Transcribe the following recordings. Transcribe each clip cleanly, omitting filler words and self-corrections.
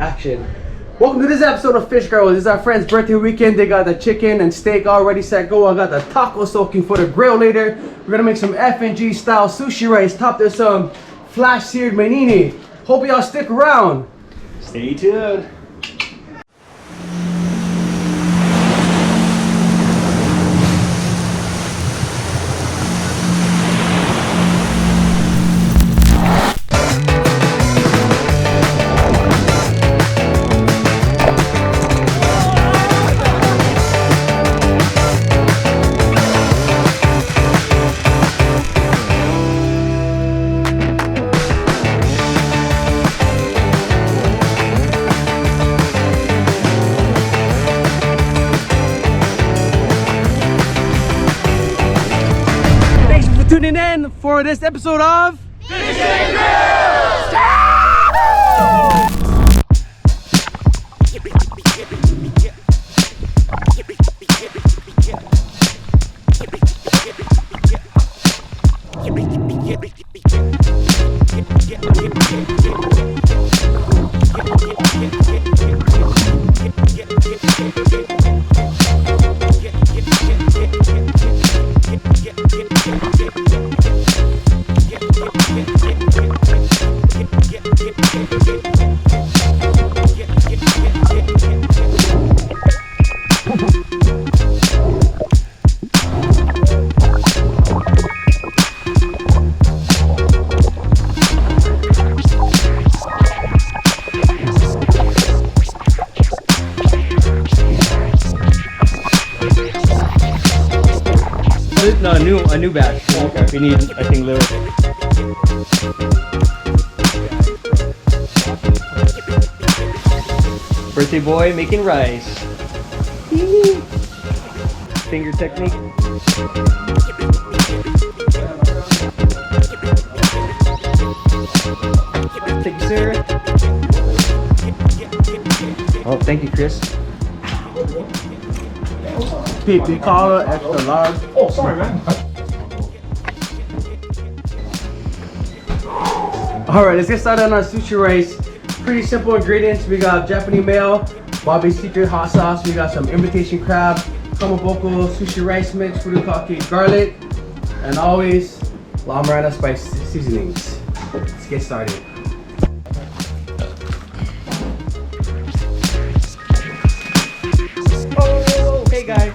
Action. Welcome to this episode of FishNGrillz. This is our friend's birthday weekend. They got the chicken and steak already set go. I got the taco soaking for the grill later. We're gonna make some FNG style sushi rice. Topped with some flash seared MANINI. Hope y'all stick around. Stay tuned. Tuning in for this episode of FishNGrillz! No, a new batch. Okay. We need, I think, little. Birthday boy making rice. Finger technique. Thank you, sir. Oh, thank you, Chris. PP collar, extra large. Oh, sorry, man. Alright, let's get started on our sushi rice. Pretty simple ingredients. We got Japanese mayo, Bobby's Secret hot sauce. We got some imitation crab, kamaboko, sushi rice mix, furikake garlic, and always La Morena spice seasonings. Let's get started. Oh, hey guys.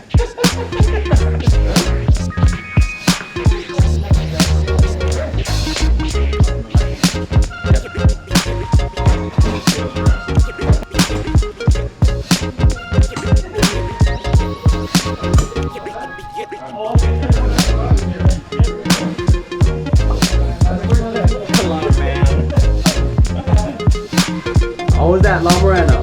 How was that, La Morena?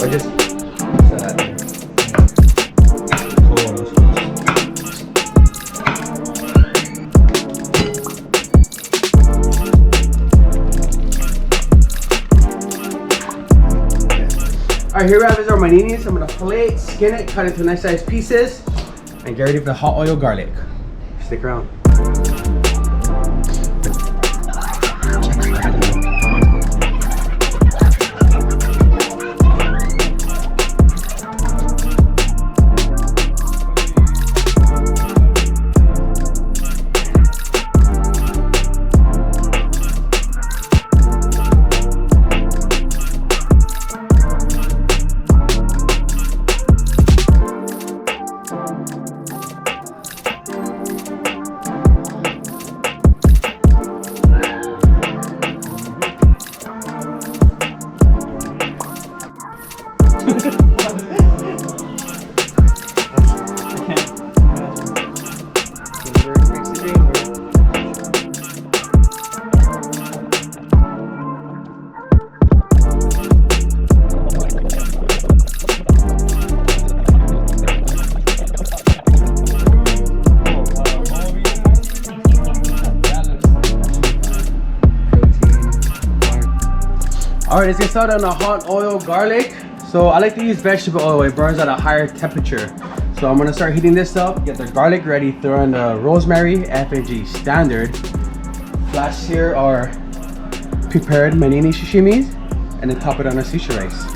Or just Alright, here we have is our MANINIs. I'm gonna fillet it, skin it, cut it into nice sized pieces, and get ready for the hot oil garlic. Stick around. Alright, let's get started on the hot oil garlic. So I like to use vegetable oil, it burns at a higher temperature. So I'm gonna start heating this up, get the garlic ready, throw in the rosemary, FNG standard. Last here are prepared MANINI sashimis, and then top it on our sushi rice.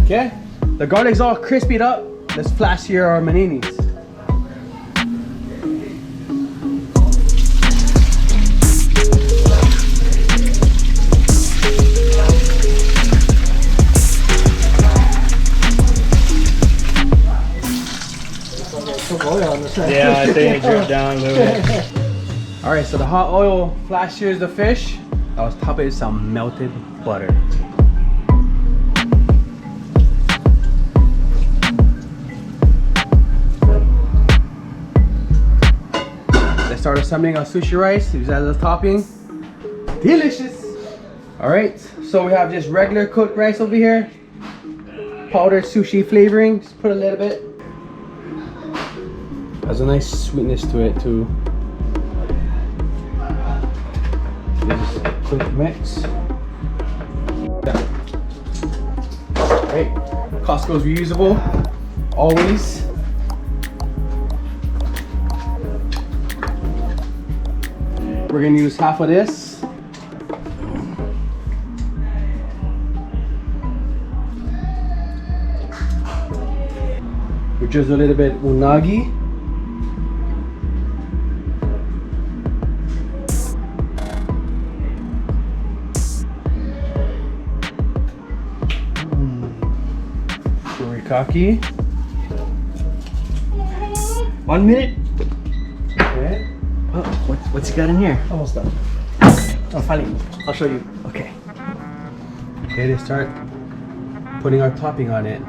Okay, the garlic's all crispied up. Let's flash here our MANINIs. Yeah, I think it dripped down a little bit. Alright, so the hot oil flash here's the fish. I was topping some melted butter. Start assembling our sushi rice. Use that as a topping. Delicious. All right, so we have just regular cooked rice over here. Powdered sushi flavoring. Just put a little bit. Has a nice sweetness to it too. Just a quick mix. All right, Costco's reusable. Always. We're gonna use half of this. Which is a little bit unagi. Furikake. 1 minute. Okay. Oh, what's he got in here? Almost done. Oh, finally. I'll show you. Okay. Okay, to start putting our topping on it.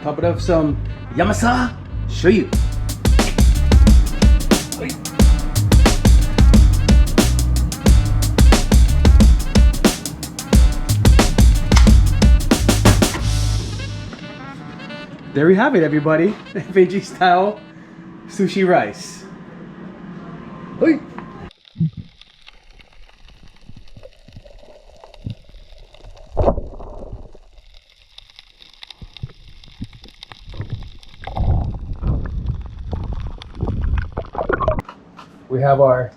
Top it up some yamasa shoyu. There we have it, everybody. FNG style sushi rice. Oi. We have our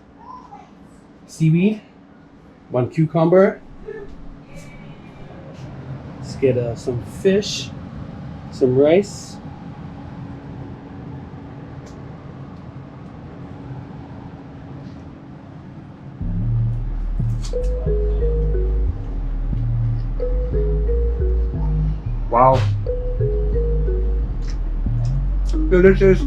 seaweed, 1 cucumber. Let's get some fish. Some rice. Wow. Delicious.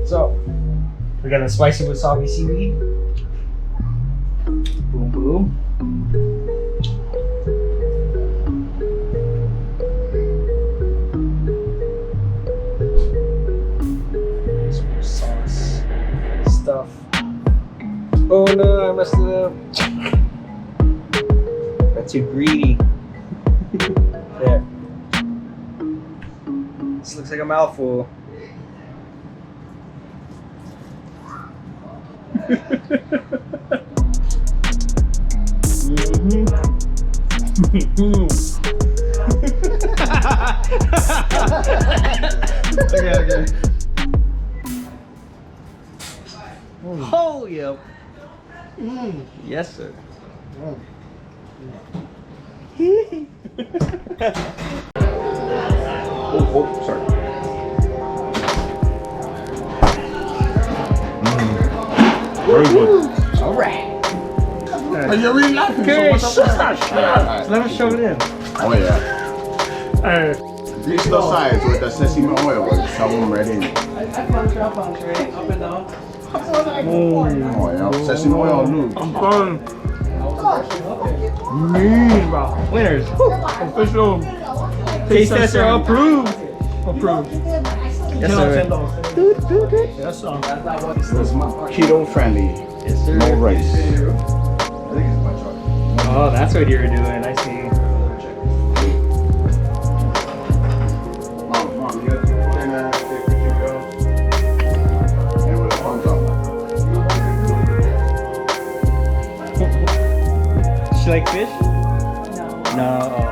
So, we got a spicy wasabi seaweed. Boom, boom. Oh no, I messed it up. Got too greedy. There. This looks like a mouthful. Okay. Oh, yep. Yes, sir. Oh, sorry. Very good. All right. Are you really laughing? Okay, So what's up? Alright. Let us show it in. Oh yeah. Reach the sides with the sesame oil and shove them right in. I puncture, up and down. Oh yeah, sesame oil loose. I'm fine. Bro. Winners. Official. Taste tester approved. Approved. Yes, sir. Yes, sir. This is keto friendly. Yes, sir. No rice. I think it's my truck. Oh, that's what you're doing. I see. Mom, you got to put in there, take what you go. And with a thumbs up. She like fish? No. No.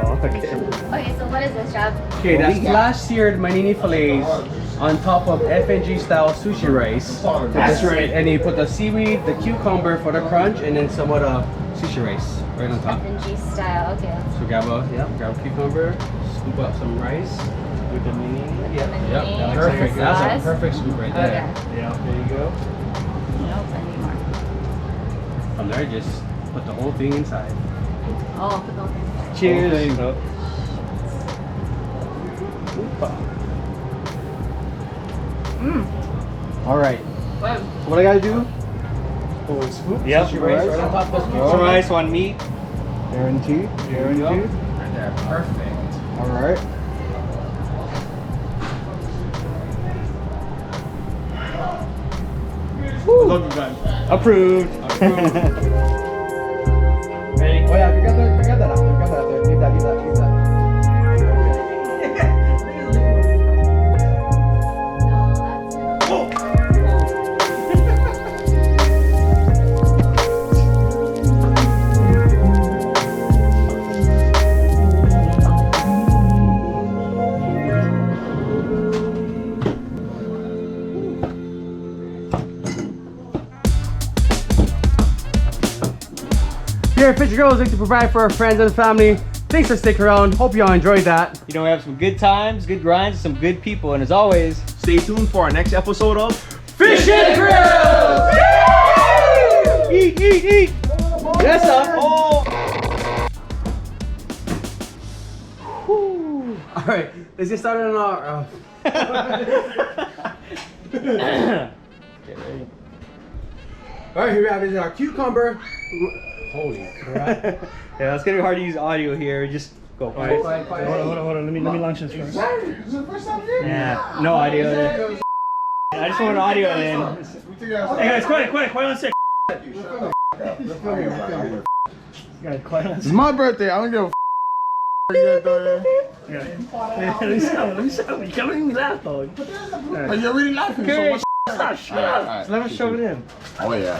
Oh, okay. Okay, so what is this, Chev? Okay, that's flash seared manini fillets on top of FNG style sushi rice. That's right. And you put the seaweed, the cucumber for the crunch, and then some of the sushi rice right on top. FNG style, okay. So grab a cucumber, scoop up some rice with the manini. Manini. Perfect. That's Sauce. a perfect scoop right Okay. there. Yeah, there you go. Nope, I need more. From there, just put the whole thing inside. Oh, put those in. Cheers. All right. Wow. So what I gotta do? Oh, scoop Yep. sushi rice right on top of the Some rice, one meat. Guaranteed. Guaranteed. Right there. Perfect. All right. Love you guys. Approved. Ready? Oh yeah, forget that out there. Leave that. Here at FishNGrillz, like to provide for our friends and family. Thanks for sticking around. Hope y'all enjoyed that. You know, we have some good times, good grinds, some good people, and as always, Stay tuned for our next episode of FishNGrillz! eat. Yes, sir. Oh. All right, let's get started on our. Get ready. All right, here we have is our cucumber. Holy crap! Yeah, it's gonna be hard to use audio here. Just go quiet. Quiet. Hold on. Let me launch this first. Yeah, no audio. I just want audio in. Hey guys, quiet on sec. Guys, quiet on It's sec. my birthday. I don't give a Yeah. Let me stop. You can't make me laugh though. Are you really laughing? So Okay. what's Shut up. Alright. Let us show it in. Oh yeah.